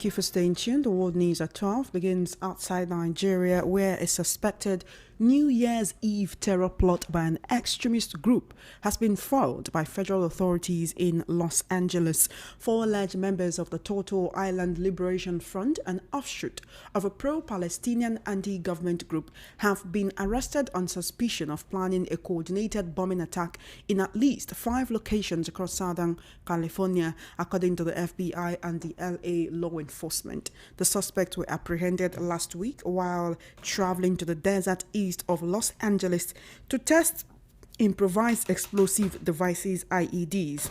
Thank you for staying tuned. The World News at 12 begins outside Nigeria, where a suspected New Year's Eve terror plot by an extremist group has been foiled by federal authorities in Los Angeles. 4 alleged members of the Total Island Liberation Front, an offshoot of a pro-Palestinian anti-government group, have been arrested on suspicion of planning a coordinated bombing attack in at least 5 locations across Southern California, according to the FBI and the LA law enforcement. The suspects were apprehended last week while traveling to the desert east of Los Angeles to test improvised explosive devices (IEDs).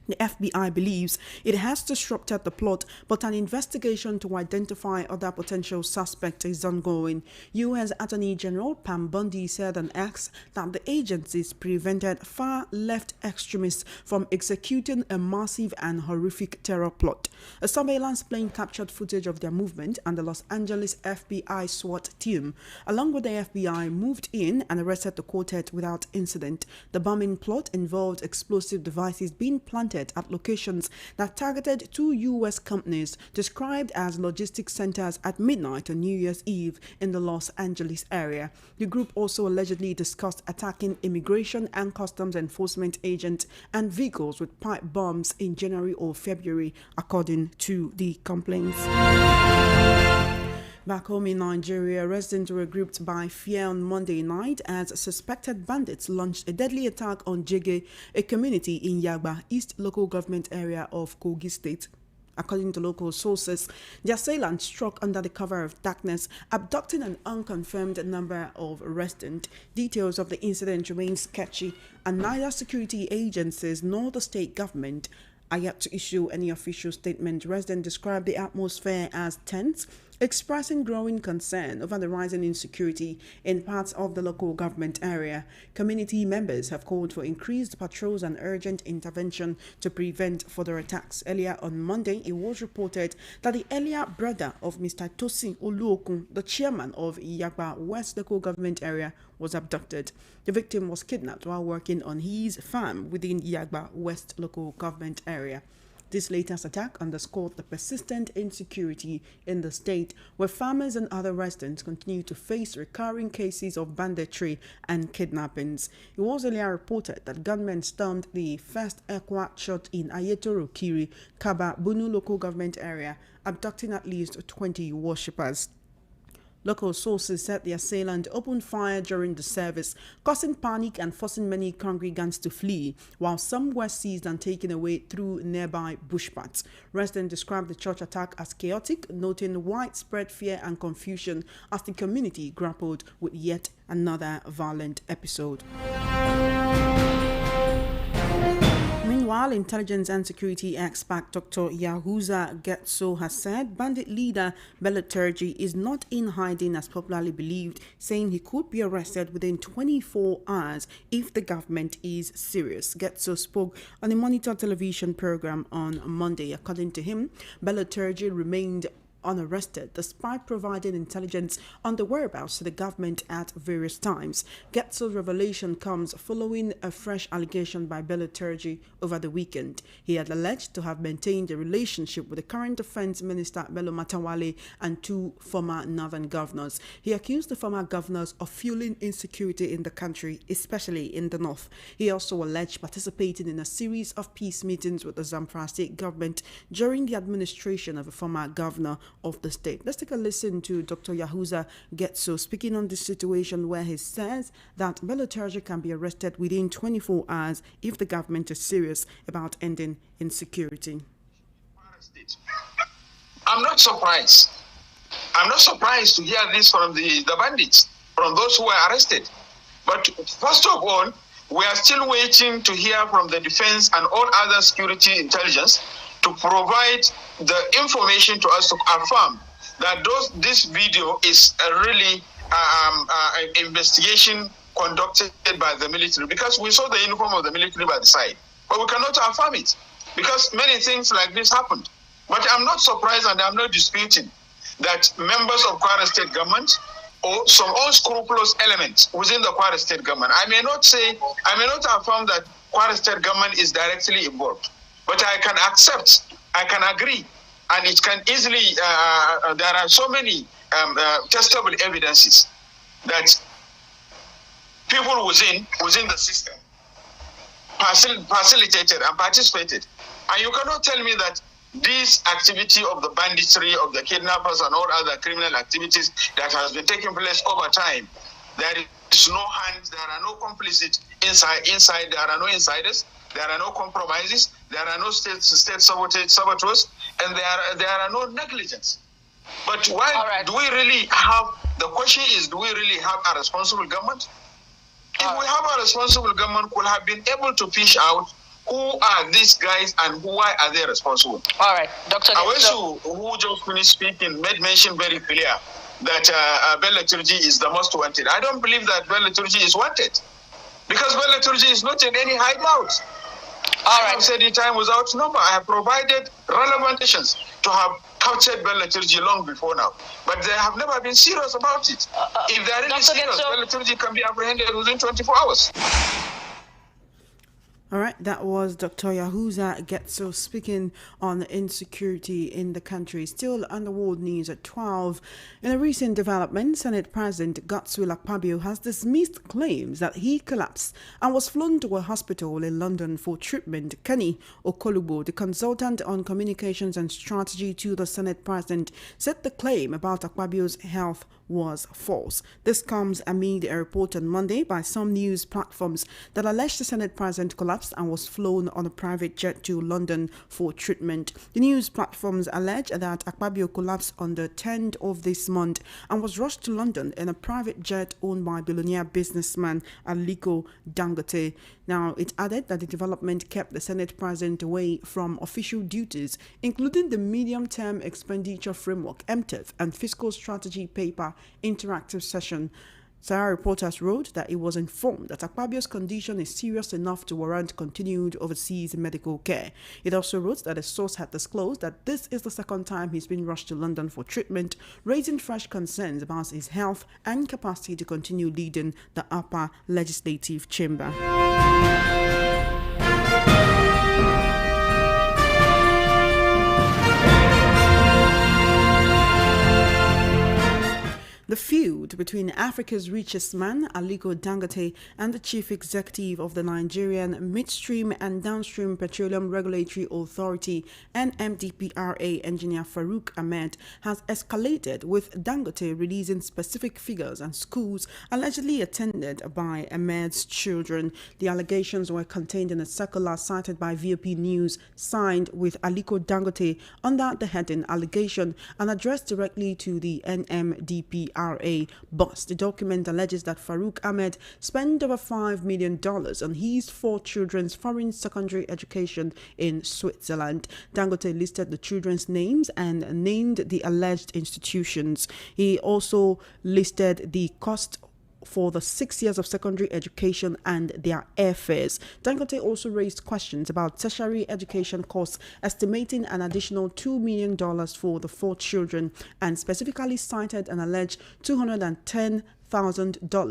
The FBI believes it has disrupted the plot, but an investigation to identify other potential suspects is ongoing. U.S. Attorney General Pam Bondi said on X that the agencies prevented far-left extremists from executing a massive and horrific terror plot. A surveillance plane captured footage of their movement, and the Los Angeles FBI SWAT team, along with the FBI, moved in and arrested the quartet without incident. The bombing plot involved explosive devices being planted at locations that targeted 2 U.S. companies described as logistics centers at midnight on New Year's Eve in the Los Angeles area. The group also allegedly discussed attacking immigration and customs enforcement agents and vehicles with pipe bombs in January or February, according to the complaints. Back home in Nigeria, residents were grouped by fear on Monday night as suspected bandits launched a deadly attack on Jege, a community in Yagba, East local government area of Kogi State. According to local sources, the assailant struck under the cover of darkness, abducting an unconfirmed number of residents. Details of the incident remain sketchy, and neither security agencies nor the state government are yet to issue any official statement. Residents described the atmosphere as tense, expressing growing concern over the rising insecurity in parts of the local government area. Community members have called for increased patrols and urgent intervention to prevent further attacks. Earlier on Monday, it was reported that the earlier brother of Mr. Tosin Oluokun, the chairman of Yagba West local government area, was abducted. The victim was kidnapped while working on his farm within Yagba West local government area. This latest attack underscored the persistent insecurity in the state, where farmers and other residents continue to face recurring cases of banditry and kidnappings. It was earlier reported that gunmen stormed the first Ekwa church in Ayetoro Kiri, Kaba, Bunu local government area, abducting at least 20 worshippers. Local sources said the assailant opened fire during the service, causing panic and forcing many congregants to flee, while some were seized and taken away through nearby bush paths. Residents described the church attack as chaotic, noting widespread fear and confusion as the community grappled with yet another violent episode. Meanwhile, intelligence and security expert Dr. Yahuza Getso has said bandit leader Bello Turji is not in hiding as popularly believed, saying he could be arrested within 24 hours if the government is serious. Getso spoke on a Monitor television program on Monday. According to him, Bello Turji remained unarrested despite providing intelligence on the whereabouts to the government at various times. Getso's revelation comes following a fresh allegation by Bello Turji over the weekend. He had alleged to have maintained a relationship with the current defense minister Bello Matawale and 2 former northern governors. He accused the former governors of fueling insecurity in the country, especially in the north. He also alleged participating in a series of peace meetings with the Zamfara state government during the administration of a former governor of the state. Let's take a listen to Dr. Yahuza Getso speaking on this situation, where he says that Bello Turji can be arrested within 24 hours if the government is serious about ending insecurity. I'm not surprised. I'm not surprised to hear this from the bandits, from those who were arrested. But first of all, we are still waiting to hear from the defense and all other security intelligence to provide the information to us to affirm that this video is a really investigation conducted by the military, because we saw the uniform of the military by the side, but we cannot affirm it because many things like this happened. But I'm not surprised, and I'm not disputing that members of Kwara state government or some unscrupulous elements within the Kwara state government, I may not affirm that Kwara state government is directly involved, but I can accept, I can agree, and it can easily, there are so many testable evidences that people within the system facilitated and participated. And you cannot tell me that this activity of the banditry, of the kidnappers and all other criminal activities that has been taking place over time, there is no hand, there are no complicit inside, there are no insiders, there are no compromises, there are no state saboteurs, and there are no negligence. But why do we really have, the question is, do we really have a responsible government? If we have a responsible government, could have been able to fish out who are these guys and why are they responsible. All right, Dr. Awesu, who just finished speaking, made mention very clear that Bell-Liturgy is the most wanted. I don't believe that Bell-Liturgy is wanted, because Bell-Liturgy is not in any hideout. All right. I have said it time without number. I have provided relevant actions to have captured Bell-Liturgy long before now, but they have never been serious about it. If they are really serious, Bell-Liturgy can be apprehended within 24 hours. All right, that was Dr. Yahuza Getso speaking on insecurity in the country. Still on the world news at 12. In a recent development, Senate President Godswill Akpabio has dismissed claims that he collapsed and was flown to a hospital in London for treatment. Kenny Okolubo, the consultant on communications and strategy to the Senate President, said the claim about Akpabio's health was false. This comes amid a report on Monday by some news platforms that alleged the Senate President collapsed and was flown on a private jet to London for treatment. The news platforms allege that Akpabio collapsed on the 10th of this month and was rushed to London in a private jet owned by billionaire businessman Aliko Dangote. Now, it added that the development kept the Senate President away from official duties, including the Medium-Term Expenditure Framework, MTEF, and Fiscal Strategy Paper interactive session. Sahara reporters wrote that it was informed that Akpabio's condition is serious enough to warrant continued overseas medical care. It also wrote that a source had disclosed that this is the second time he's been rushed to London for treatment, raising fresh concerns about his health and capacity to continue leading the upper legislative chamber. The feud between Africa's richest man, Aliko Dangote, and the chief executive of the Nigerian Midstream and Downstream Petroleum Regulatory Authority, NMDPRA, engineer Farouk Ahmed, has escalated, with Dangote releasing specific figures and schools allegedly attended by Ahmed's children. The allegations were contained in a circular cited by VOP News, signed with Aliko Dangote under the heading Allegation and addressed directly to the NMDPRA boss. The document alleges that Farouk Ahmed spent over $5 million on his 4 children's foreign secondary education in Switzerland. Dangote listed the children's names and named the alleged institutions. He also listed the cost for the 6 years of secondary education and their airfares. Dangote also raised questions about tertiary education costs, estimating an additional $2 million for the 4 children, and specifically cited an alleged $210,000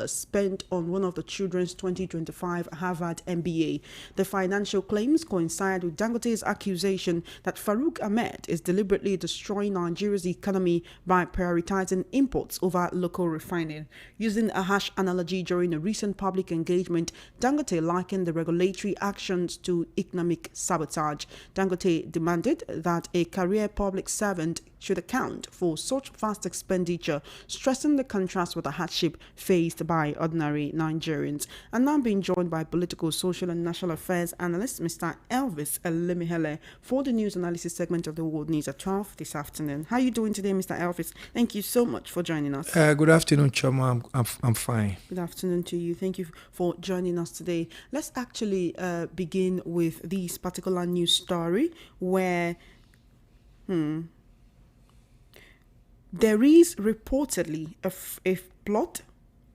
spent on one of the children's 2025 Harvard MBA. The financial claims coincide with Dangote's accusation that Farouk Ahmed is deliberately destroying Nigeria's economy by prioritizing imports over local refining. Using a harsh analogy during a recent public engagement, Dangote likened the regulatory actions to economic sabotage. Dangote demanded that a career public servant should account for such vast expenditure, stressing the contrast with the hardship faced by ordinary Nigerians. And now being joined by political, social and national affairs analyst Mr. Elvis Elimihele for the news analysis segment of the World News at 12 this afternoon. How are you doing today, Mr. Elvis? Thank you so much for joining us. Good afternoon, Choma. I'm fine. Good afternoon to you. Thank you for joining us today. Let's actually begin with this particular news story where there is reportedly a plot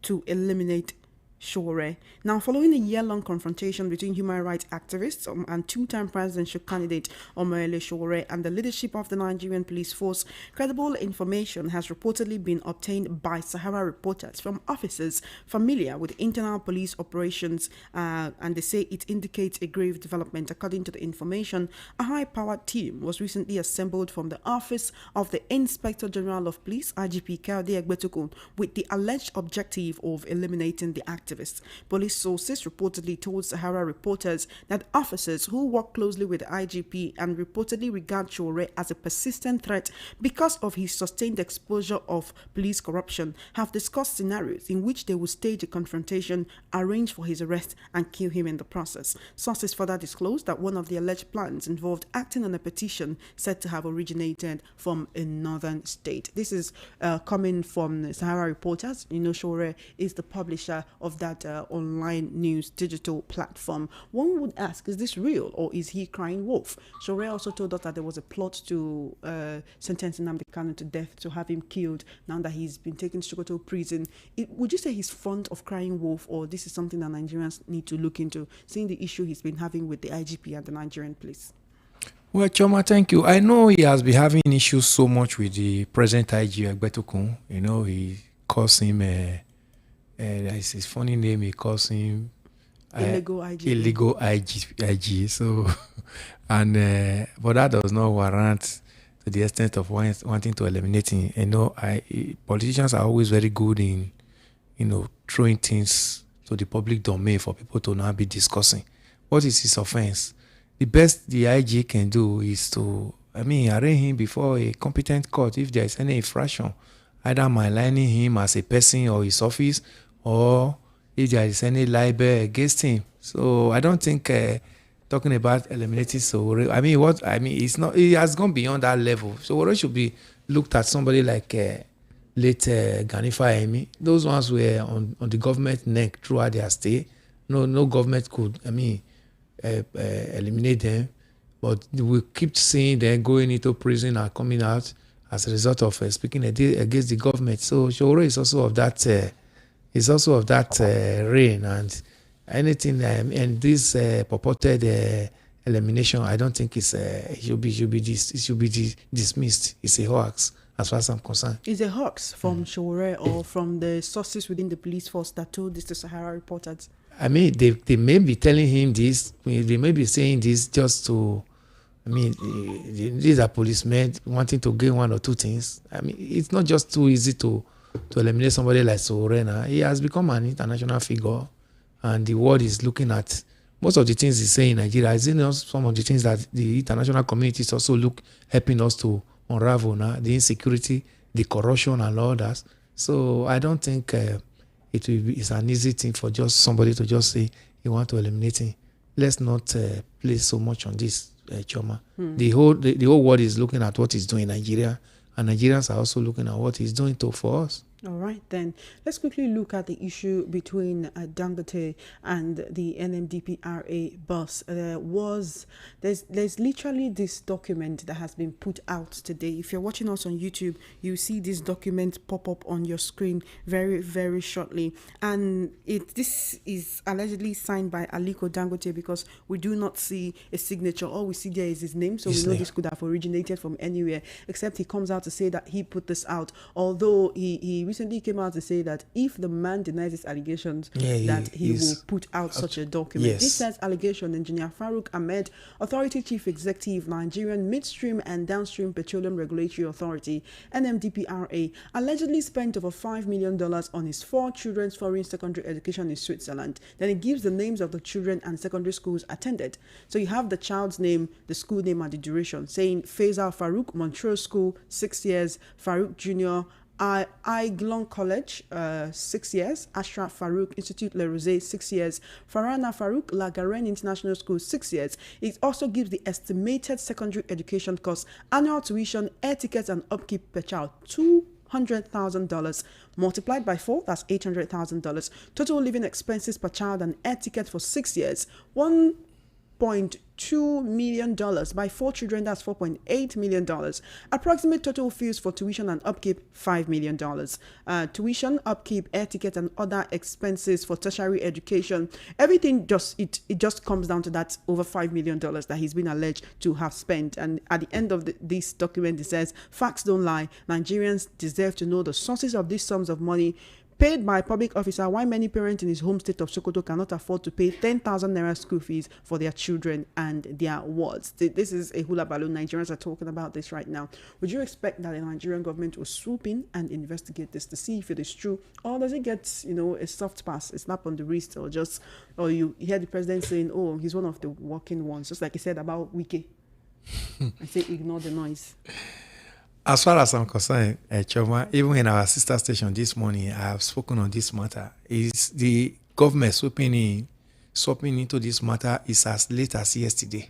to eliminate Sowore. Now, following a year-long confrontation between human rights activists and two-time presidential candidate Omoyele Sowore and the leadership of the Nigerian police force, credible information has reportedly been obtained by Sahara reporters from officers familiar with internal police operations, and they say it indicates a grave development. According to the information, a high-powered team was recently assembled from the office of the Inspector General of Police, IGP Kayode Egbetukun, with the alleged objective of eliminating the activists. Police sources reportedly told Sahara reporters that officers who work closely with the IGP and reportedly regard Sowore as a persistent threat because of his sustained exposure of police corruption have discussed scenarios in which they will stage a confrontation, arrange for his arrest, and kill him in the process. Sources further disclosed that one of the alleged plans involved acting on a petition said to have originated from a northern state. This is coming from Sahara reporters. You know, Sowore is the publisher of that online news digital platform. One would ask, is this real or is he crying wolf? Sowore also told us that there was a plot to sentence Nnamdi Kanu to death, to have him killed now that he's been taken to Sokoto prison. Would you say he's fond of crying wolf, or this is something that Nigerians need to look into, seeing the issue he's been having with the IGP and the Nigerian police? Well, Choma, thank you. I know he has been having issues so much with the present IG Egbetukun. You know, he calls him it's his funny name. He calls him Illegal IG. Illegal IG. So, and but that does not warrant to the extent of wanting to eliminate him. You know, politicians are always very good in, you know, throwing things to the public domain for people to now be discussing. What is his offense? The best the IG can do is to, arraign him before a competent court if there is any infraction, either maligning him as a person or his office, or if there is any libel against him. So I don't think talking about eliminating Sowore, it's not. It has gone beyond that level. Sowore should be looked at somebody like late Ganifa Emi. Those ones were on the government neck throughout their stay. No government could, eliminate them. But we keep seeing them going into prison and coming out as a result of speaking against the government. So Sowore is also of that. Reign, and anything and this purported elimination, I don't think it should be dismissed. It's a hoax as far as I'm concerned. Is a hoax from Sowore or from the sources within the police force that told this to Sahara reporters? They may be telling him this. They may be saying this just to. These are policemen wanting to gain one or two things. It's not just too easy to eliminate somebody like Sowore. He has become an international figure, and the world is looking at most of the things he's saying in Nigeria. Is some of the things that the international community is also helping us to unravel now, the insecurity, the corruption, and all that. So I don't think it's an easy thing for just somebody to just say you want to eliminate him. Let's not place so much on this, Choma. The whole world is looking at what he's doing in Nigeria, and Nigerians are also looking at what he's doing for us. All right, then let's quickly look at the issue between Dangote and the NMDPRA boss. There's literally this document that has been put out today. If you're watching us on YouTube, you see this document pop up on your screen very, very shortly. And this is allegedly signed by Aliko Dangote, because we do not see a signature. All we see there is his name, so we know this could have originated from anywhere, except he comes out to say that he put this out, although he recently came out to say that if the man denies his allegations, that he will put out such a document. Yes. This says allegation: Engineer Farouk Ahmed, Authority Chief Executive, Nigerian Midstream and Downstream Petroleum Regulatory Authority, NMDPRA, allegedly spent over $5 million on his 4 children's foreign secondary education in Switzerland. Then it gives the names of the children and secondary schools attended. So you have the child's name, the school name, and the duration, saying Faisal Farouk, Montreux School, 6 years, Farouk Jr., Aiglon College, 6 years, Ashraf Farouk Institute Le Rosé, 6 years, Farana Farouk La Garenne International School, 6 years. It also gives the estimated secondary education cost, annual tuition, air tickets, and upkeep per child, $200,000 multiplied by 4, that's $800,000. Total living expenses per child and air ticket for 6 years, $4.2 million. By 4 children, that's $4.8 million. Approximate total fees for tuition and upkeep, $5 million. Tuition, upkeep, air ticket, and other expenses for tertiary education. Everything just comes down to that over $5 million that he's been alleged to have spent. And at the end of this document, it says, facts don't lie. Nigerians deserve to know the sources of these sums of money paid by a public officer, why many parents in his home state of Sokoto cannot afford to pay 10,000 naira school fees for their children and their wards. This is a hula balloon. Nigerians are talking about this right now. Would you expect that the Nigerian government will swoop in and investigate this to see if it is true, or does it get, a soft pass, a slap on the wrist, or you hear the president saying, oh, he's one of the working ones, just like he said about Wike? I say ignore the noise. As far as I'm concerned, Choma, even in our sister station this morning, I have spoken on this matter. Is the government swooping into this matter is as late as yesterday.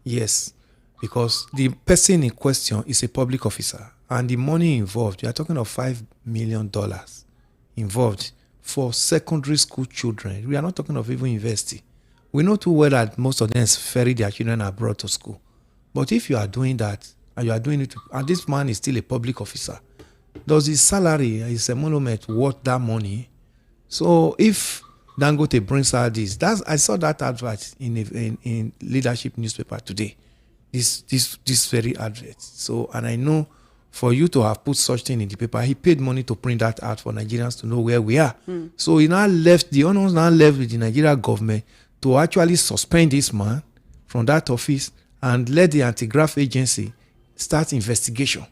Yes, because the person in question is a public officer, and the money involved, you are talking of $5 million involved for secondary school children. We are not talking of even university. We know too well that most of them ferry their children abroad to school. But if you are doing that, and you are doing it, and this man is still a public officer, does his salary, his emolument worth that money? So if Dangote brings out this, I saw that advert in leadership newspaper today. This very advert. So, and I know for you to have put such thing in the paper, he paid money to print that out for Nigerians to know where we are. So he now left, the honors now left with the Nigerian government to actually suspend this man from that office and let the anti-graft agency start investigation.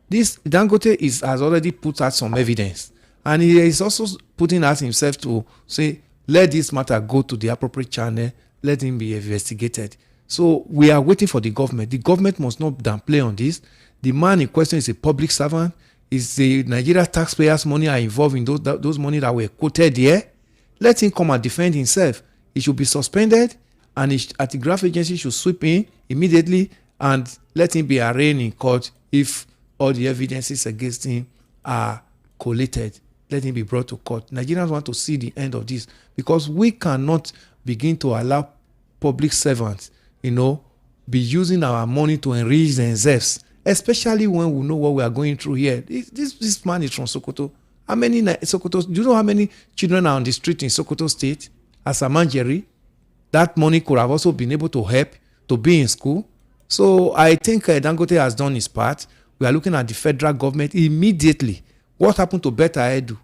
This Dangote has already put out some evidence, and he is also putting out himself to say, let this matter go to the appropriate channel, let him be investigated. So we are waiting for the government. The government must not downplay on this. The man in question is a public servant. Is the Nigeria taxpayers' money are involved in those money that were quoted here? Let him come and defend himself. He should be suspended, and the anti-graft agency should sweep in immediately and let him be arraigned in court. If all the evidences against him are collated, let him be brought to court. Nigerians want to see the end of this, because we cannot begin to allow public servants, be using our money to enrich themselves, especially when we know what we are going through here. This man is from Sokoto. How many Sokoto? Do you know how many children are on the street in Sokoto State? As a manjeri, that money could have also been able to help to be in school. So I think Dangote has done his part. We are looking at the federal government immediately. What happened to Betta Edu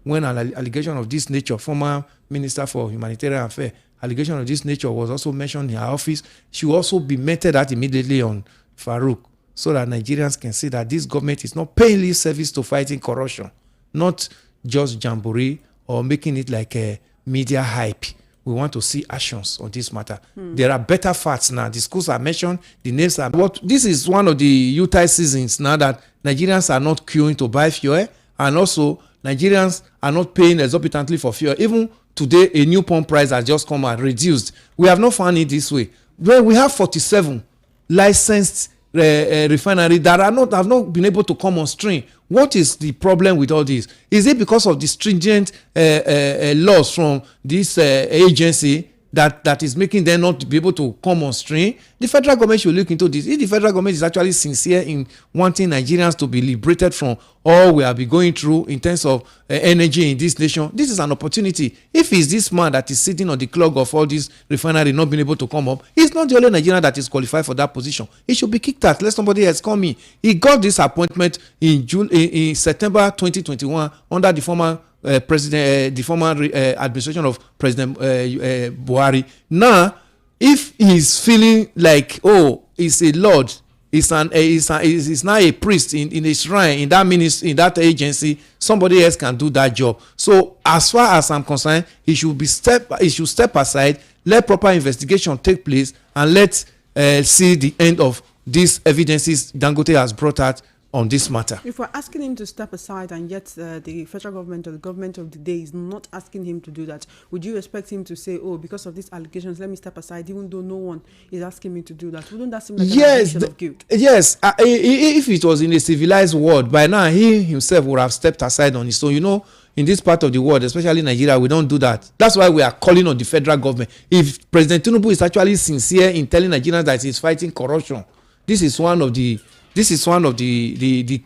when an allegation of this nature, former Minister for Humanitarian Affairs, allegation of this nature was also mentioned in her office? She will also be meted at immediately on Farouk, so that Nigerians can see that this government is not paying lip service to fighting corruption, not just jamboree or making it like a media hype. We want to see actions on this matter. There are better facts now. The schools are mentioned, the names are. This is one of the Utah seasons now that Nigerians are not queuing to buy fuel, and also Nigerians are not paying exorbitantly for fuel. Even today, a new pump price has just come and reduced. We have not found it this way. Well, we have 47 licensed refinery that have not been able to come on stream. What is the problem with all this? Is it because of the stringent laws from this agency that is making them not to be able to come on stream? The federal government should look into this. If the federal government is actually sincere in wanting Nigerians to be liberated from all we have been going through in terms of energy in this nation, this is an opportunity. If it's this man that is sitting on the clog of all this refinery not being able to come up, he's not the only Nigerian that is qualified for that position. He should be kicked out. Let somebody else come in. He got this appointment in September 2021 under the former administration of President Buhari. Now, if he's feeling like, he's a lord, he's now a priest in a shrine, in that ministry, in that agency, somebody else can do that job. So, as far as I'm concerned, he should step aside, let proper investigation take place, and let's see the end of these evidences Dangote has brought out on this matter. If we're asking him to step aside, and yet the federal government or the government of the day is not asking him to do that, would you expect him to say, because of these allegations, let me step aside, even though no one is asking me to do that? Wouldn't that seem like an admission of guilt? Yes. If it was in a civilized world, by now he himself would have stepped aside on his own. in this part of the world, especially Nigeria, we don't do that. That's why we are calling on the federal government. If President Tinubu is actually sincere in telling Nigerians that he's fighting corruption, this is one of the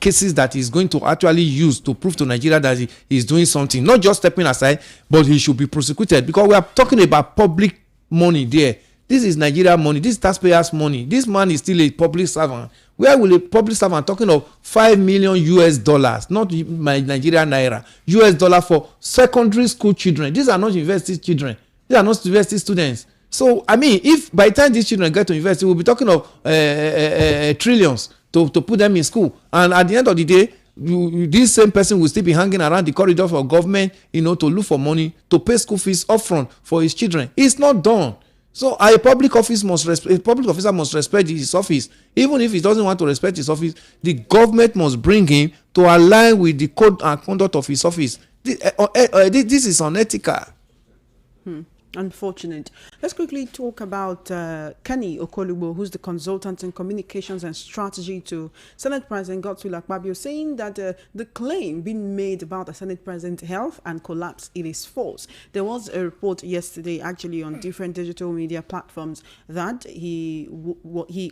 cases that he's going to actually use to prove to Nigeria that he is doing something, not just stepping aside, but he should be prosecuted, because we are talking about public money there. This is Nigeria money. This is taxpayers' money. This man is still a public servant. Where will a public servant, talking of $5 million US, not my Nigerian naira, US for secondary school children? These are not university children. These are not university students. So, I mean, if by the time these children get to university, we'll be talking of trillions to put them in school. And at the end of the day, this same person will still be hanging around the corridor for government, to look for money, to pay school fees upfront for his children. It's not done. So a public officer must respect his office. Even if he doesn't want to respect his office, the government must bring him to align with the code and conduct of his office. This is unethical. Unfortunate. Let's quickly talk about Kenny Okolugbo, who's the consultant in communications and strategy to Senate President Godswill Akpabio, saying that the claim being made about the Senate President's health and collapse, it is false. There was a report yesterday, actually on different digital media platforms, that he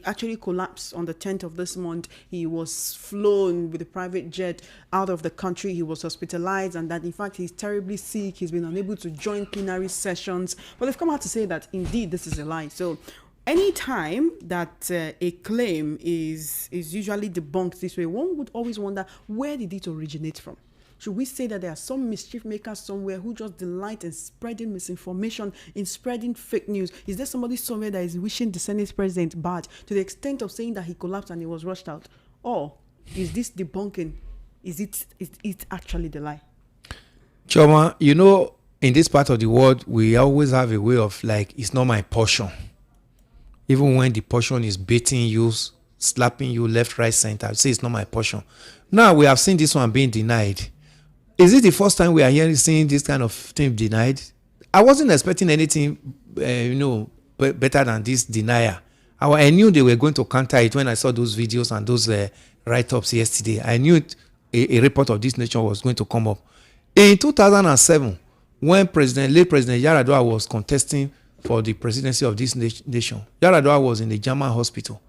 actually collapsed on the 10th of this month. He was flown with a private jet out of the country. He was hospitalized, and that in fact he's terribly sick. He's been unable to join plenary sessions. But they've come out to say that indeed this is a lie. So anytime that a claim is usually debunked this way, one would always wonder, where did it originate from? Should we say that there are some mischief makers somewhere who just delight in spreading misinformation, in spreading fake news? Is there somebody somewhere that is wishing the Senate President bad to the extent of saying that he collapsed and he was rushed out? Or is this debunking? Is it actually the lie? Choma, in this part of the world, we always have a way of it's not my portion. Even when the portion is beating you, slapping you left, right, center, I would say it's not my portion. Now we have seen this one being denied. Is it the first time we are seeing this kind of thing denied? I wasn't expecting anything, better than this denial. I knew they were going to counter it when I saw those videos and those write-ups yesterday. I knew a report of this nature was going to come up. In 2007, when late President Yaradua was contesting for the presidency of this nation, Yaradua was in the German hospital.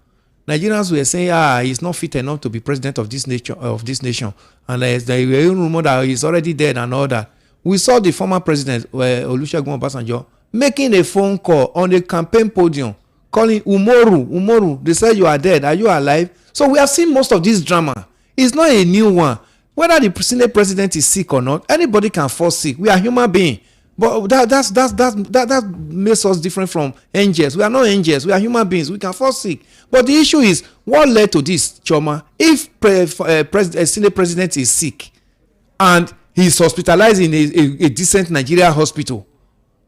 Nigerians were saying, he's not fit enough to be president of this nation. And there were even rumors that he's already dead and all that. We saw the former president, Olusegun Obasanjo, making a phone call on the campaign podium, calling Umoru. They said, you are dead. Are you alive? So we have seen most of this drama. It's not a new one. Whether the Senate President is sick or not, anybody can fall sick. We are human beings. But that makes us different from angels. We are not angels. We are human beings. We can fall sick. But the issue is, what led to this, Choma? If a Senate President is sick and he's hospitalized in a decent Nigeria hospital,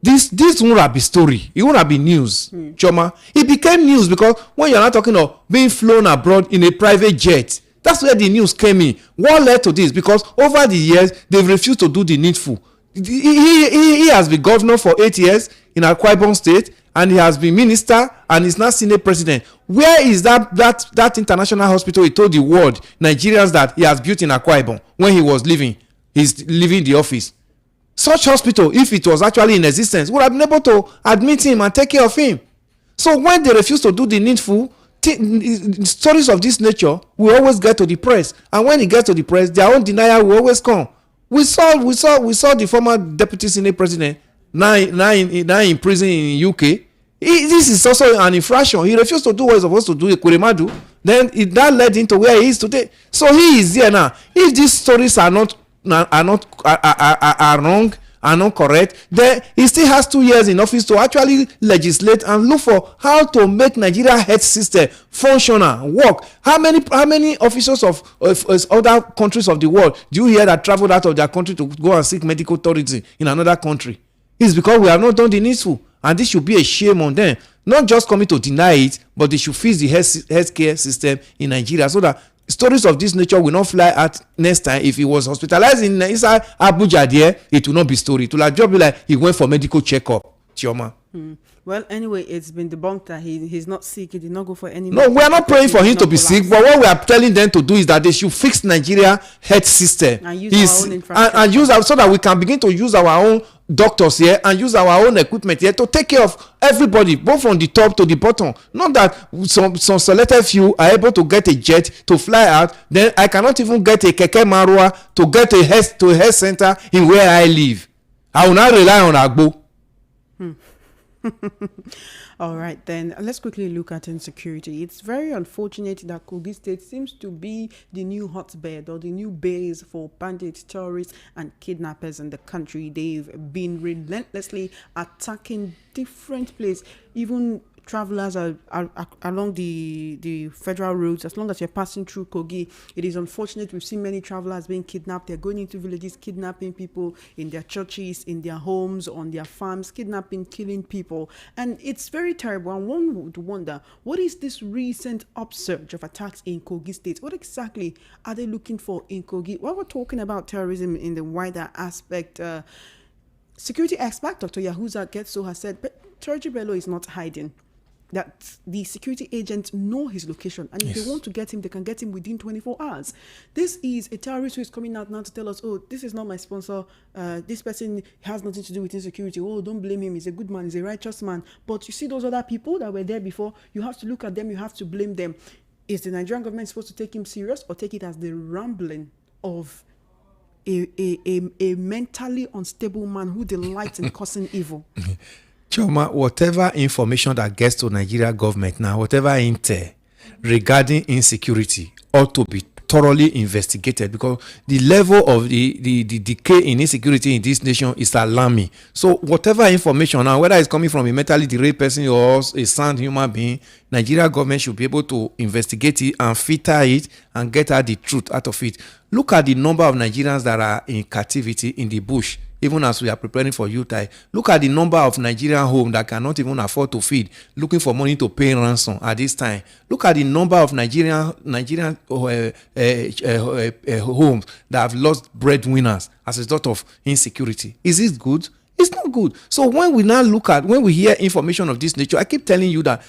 this won't have been story. It won't have been news, Choma. It became news because when you're not talking of being flown abroad in a private jet, that's where the news came in. What led to this? Because over the years, they've refused to do the needful. He has been governor for 8 years in Akwa Ibom State, and he has been minister, and he's now Senate President. Where is that international hospital he told the world, Nigerians, that he has built in Akwa Ibom when he was leaving the office? Such hospital, if it was actually in existence, would have been able to admit him and take care of him. So when they refuse to do the needful, stories of this nature will always get to the press, and when it gets to the press, their own denial will always come. We saw the former deputy Senate president now in prison in UK. This is also an infraction. He refused to do what he's supposed to do in Kuremadu. Then that led him to where he is today. So he is there now. If these stories are wrong, are not correct, then he still has 2 years in office to actually legislate and look for how to make Nigeria health system functional, work. How many officials of other countries of the world do you hear that traveled out of their country to go and seek medical tourism in another country? It's because we have not done the needful, and this should be a shame on them. Not just coming to deny it, but they should fix the healthcare system in Nigeria so that stories of this nature will not fly out next time. If he was hospitalized inside Abuja there, it will not be story. It will just be like he went for medical checkup. Chioma. Well, anyway, it's been debunked that he's not sick. He did not go for any. No, we are not praying for him to be sick, but what we are telling them to do is that they should fix Nigeria health system and use our own infrastructure and use so that we can begin to use our own doctors here and use our own equipment here to take care of everybody, both from the top to the bottom. Not that some selected few are able to get a jet to fly out, then I cannot even get a keke marua to get a health center in where I live. I will not rely on Agbo. All right, then let's quickly look at insecurity. It's very unfortunate that Kogi State seems to be the new hotbed or the new base for bandits, terrorists, and kidnappers in the country. They've been relentlessly attacking different places, even travelers are along the federal roads. As long as you're passing through Kogi, it is unfortunate. We've seen many travelers being kidnapped. They're going into villages, kidnapping people in their churches, in their homes, on their farms, kidnapping, killing people. And it's very terrible. And one would wonder, what is this recent upsurge of attacks in Kogi State? What exactly are they looking for in Kogi? While we're talking about terrorism in the wider aspect, security expert Dr. Yahuza Getso has said, but Turji Bello is not hiding. That the security agents know his location, and if they want to get him, they can get him within 24 hours. This is a terrorist who is coming out now to tell us, oh, this is not my sponsor. This person has nothing to do with insecurity. Oh, don't blame him. He's a good man. He's a righteous man. But you see those other people that were there before, you have to look at them. You have to blame them. Is the Nigerian government supposed to take him serious or take it as the rambling of a mentally unstable man who delights in causing evil? Choma, whatever information that gets to Nigeria government now, whatever intel regarding insecurity ought to be thoroughly investigated, because the level of the decay in insecurity in this nation is alarming. So whatever information now, whether it's coming from a mentally derailed person or a sound human being, Nigeria government should be able to investigate it and filter it and get out the truth out of it. Look at the number of Nigerians that are in captivity in the bush. Even as we are preparing for Utah, look at the number of Nigerian homes that cannot even afford to feed, looking for money to pay ransom at this time. Look at the number of Nigerian homes that have lost breadwinners as a result of insecurity. Is this good? It's not good. So when we hear information of this nature, I keep telling you that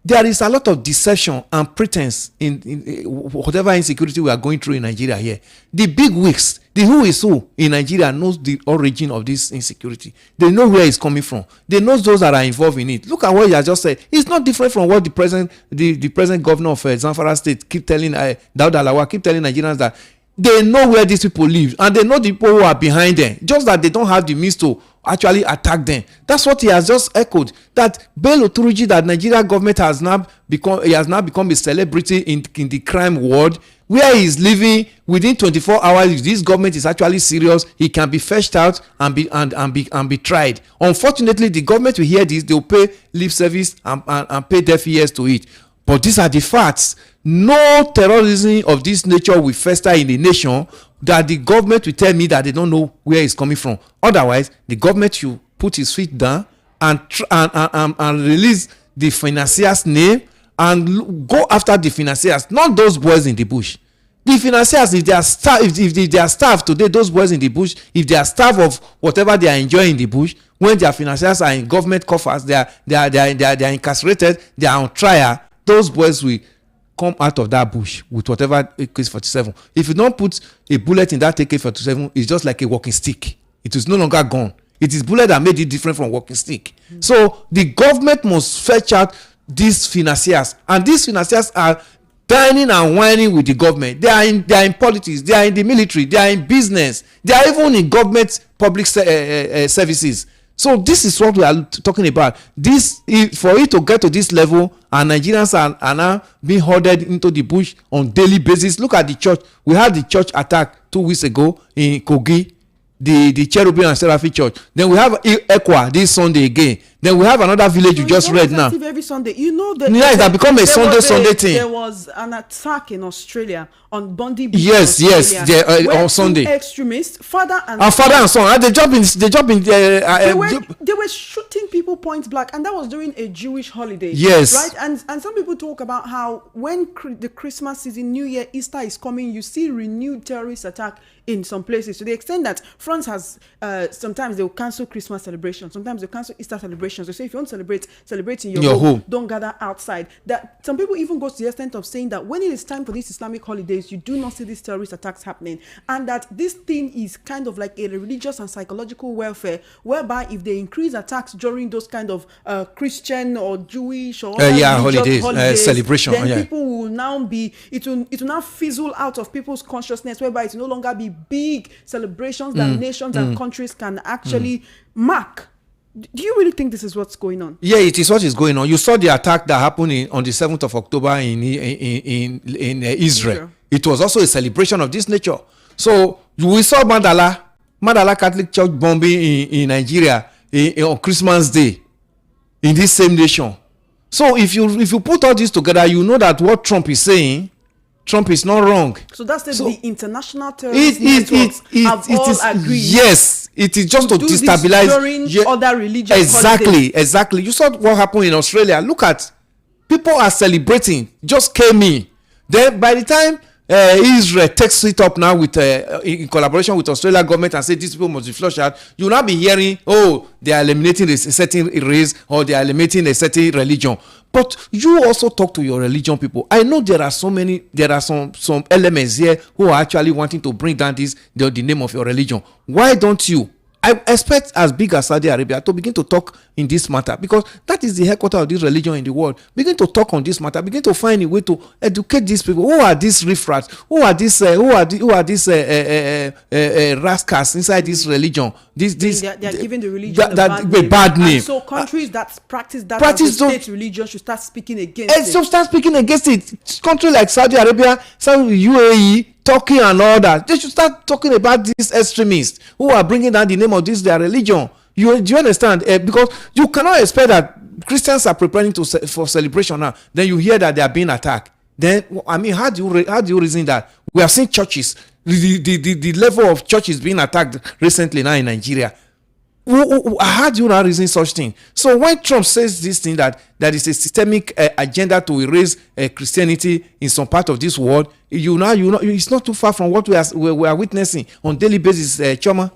there is a lot of deception and pretense in whatever insecurity we are going through in Nigeria here. The big wigs, the who is who in Nigeria knows the origin of this insecurity. They know where it's coming from. They know those that are involved in it. Look at what you have just said. It's not different from what the present governor of Zamfara State keep telling Daud Alawa, keep telling Nigerians that they know where these people live and they know the people who are behind them, just that they don't have the means to actually attack them. That's what he has just echoed, that Bello Turji, that Nigeria government has now become a celebrity in the crime world, where he is living within 24 hours. If this government is actually serious, he can be fetched out and be tried. Unfortunately, the government will hear this, they will pay lip service and pay deaf ears to it. But these are the facts. No terrorism of this nature will fester in the nation that the government will tell me that they don't know where it's coming from. Otherwise, the government should put his feet down and release the financiers' name and go after the financiers, not those boys in the bush. The financiers, if they are staff today, those boys in the bush, if they are staff of whatever they are enjoying in the bush, when their financiers are in government coffers, they are incarcerated, they are on trial, those boys will come out of that bush with whatever AK-47. If you don't put a bullet in that AK-47, it's just like a walking stick. It is no longer gone. It is bullet that made it different from walking stick. So the government must fetch out these financiers, and these financiers are dining and whining with the government. They are in politics, they are in the military, they are in business, they are even in government public services. So this is what we are talking about. For it to get to this level, and Nigerians are now being herded into the bush on daily basis. Look at the church. We had the church attack 2 weeks ago in Kogi, the Cherubim and Seraphim Church. Then we have Ekwa this Sunday again. Then we have another village you just read now. Every Sunday, you know that. Yeah, it has become a Sunday thing. There was an attack in Australia on Bundy Beach. Yes, on Sunday. Extremists, father and son. And they jump in. They were shooting people point blank, and that was during a Jewish holiday. Yes, right. And some people talk about how when the Christmas season, New Year, Easter is coming, you see renewed terrorist attack in some places, to the extent that France has sometimes they will cancel Christmas celebration, sometimes they cancel Easter celebration celebrations. They say if you want to celebrate in your Your home, home. don't gather outside. That some people even go to the extent of saying that when it is time for these Islamic holidays, you do not see these terrorist attacks happening, and that this thing is kind of like a religious and psychological welfare, whereby if they increase attacks during those kind of Christian or Jewish or other religious holidays, celebration, then people will now be it will now fizzle out of people's consciousness, whereby it will no longer be big celebrations that nations and countries can actually mark. Do you really think this is what's going on? Yeah, it is what is going on. You saw the attack that happened on the 7th of October in Israel. It was also a celebration of this nature. So we saw Mandala Catholic Church bombing in Nigeria on Christmas Day in this same nation. So if you put all this together, you know that what Trump is saying, Trump is not wrong. So that's the international terrorist networks have all agreed. Yes, it is just to destabilize during other religious holidays. Exactly. You saw what happened in Australia. Look at people are celebrating. Just came in. Then by the time Israel takes it up now with in collaboration with Australia government and say these people must be flushed out, you will not be hearing, oh, they are eliminating a certain race or they are eliminating a certain religion. But you also talk to your religion people. I know there are some elements here who are actually wanting to bring down the name of your religion. Why don't you? I expect as big as Saudi Arabia to begin to talk in this matter, because that is the headquarters of this religion in the world. Begin to talk on this matter. Begin to find a way to educate these people. Who are these riffraffs? Who are these rascals inside this religion? They are giving the religion a bad name. And so countries that practice that as a state religion should start speaking against it. So start speaking against it. Countries like Saudi Arabia, UAE, Turkey and all that, they should start talking about these extremists who are bringing down the name of their religion. Do you understand? Because you cannot expect that Christians are preparing for celebration now. Then you hear that they are being attacked. Then I mean, how do you reason that? We have seen churches, the level of churches being attacked recently now in Nigeria. How do you not reason such thing? So when Trump says this thing that is a systemic agenda to erase Christianity in some part of this world, you know, it's not too far from what we are witnessing on daily basis, Choma.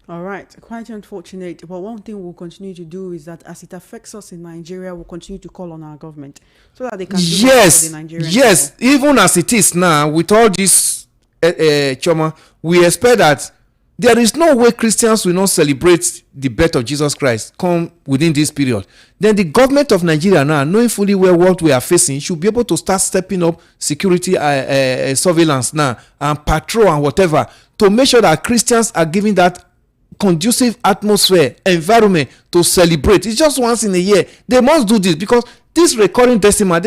All right, quite unfortunate. But one thing we'll continue to do is that as it affects us in Nigeria, we'll continue to call on our government so that they can do for the Nigerian people. Even as it is now, with all this, Choma, we expect that there is no way Christians will not celebrate the birth of Jesus Christ come within this period. Then the government of Nigeria now, knowing fully well what we are facing, should be able to start stepping up security surveillance now and patrol and whatever to make sure that Christians are given that conducive atmosphere, environment to celebrate. It's just once in a year. They must do this because this recurring decimal,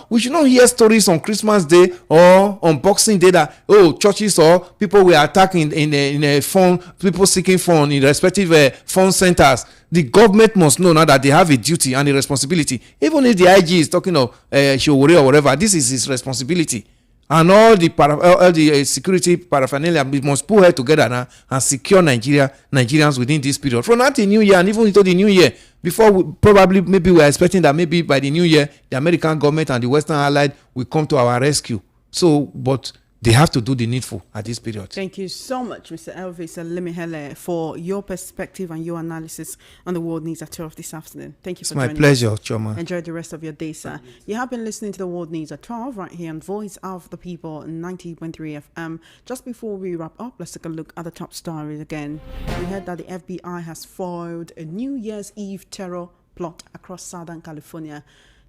we should not hear stories on Christmas Day or on Boxing Day that, churches or people were attacking in a phone, people seeking phone in respective phone centers. The government must know now that they have a duty and a responsibility. Even if the IG is talking of Sowore or whatever, this is his responsibility. And all the security paraphernalia, we must pull head together now and secure Nigerians within this period. From now till New Year and even into the New Year, before maybe we are expecting that maybe by the New Year, the American government and the Western Allied will come to our rescue. So, but they have to do the needful at this period. Thank you so much, Mr. Elvis Lemihele, for your perspective and your analysis on the world news at 12 this afternoon. Thank you for joining us. It's my pleasure, Choma. Enjoy the rest of your day, sir. You have been listening to the world news at 12 right here on Voice of the People 90.3 FM. Just before we wrap up, let's take a look at the top stories again. We heard that the FBI has foiled a New Year's Eve terror plot across Southern California.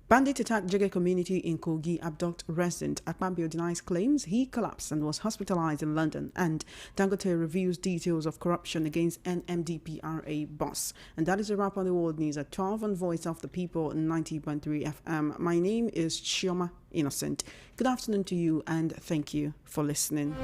Bandit attacked Jege community in Kogi, abduct resident. Akpabio denies claims he collapsed and was hospitalized in London. And Dangote reveals details of corruption against NMDPRA boss. And that is a wrap on the world news at 12 on Voice of the People 90.3 FM. My name is Chioma Innocent. Good afternoon to you and thank you for listening.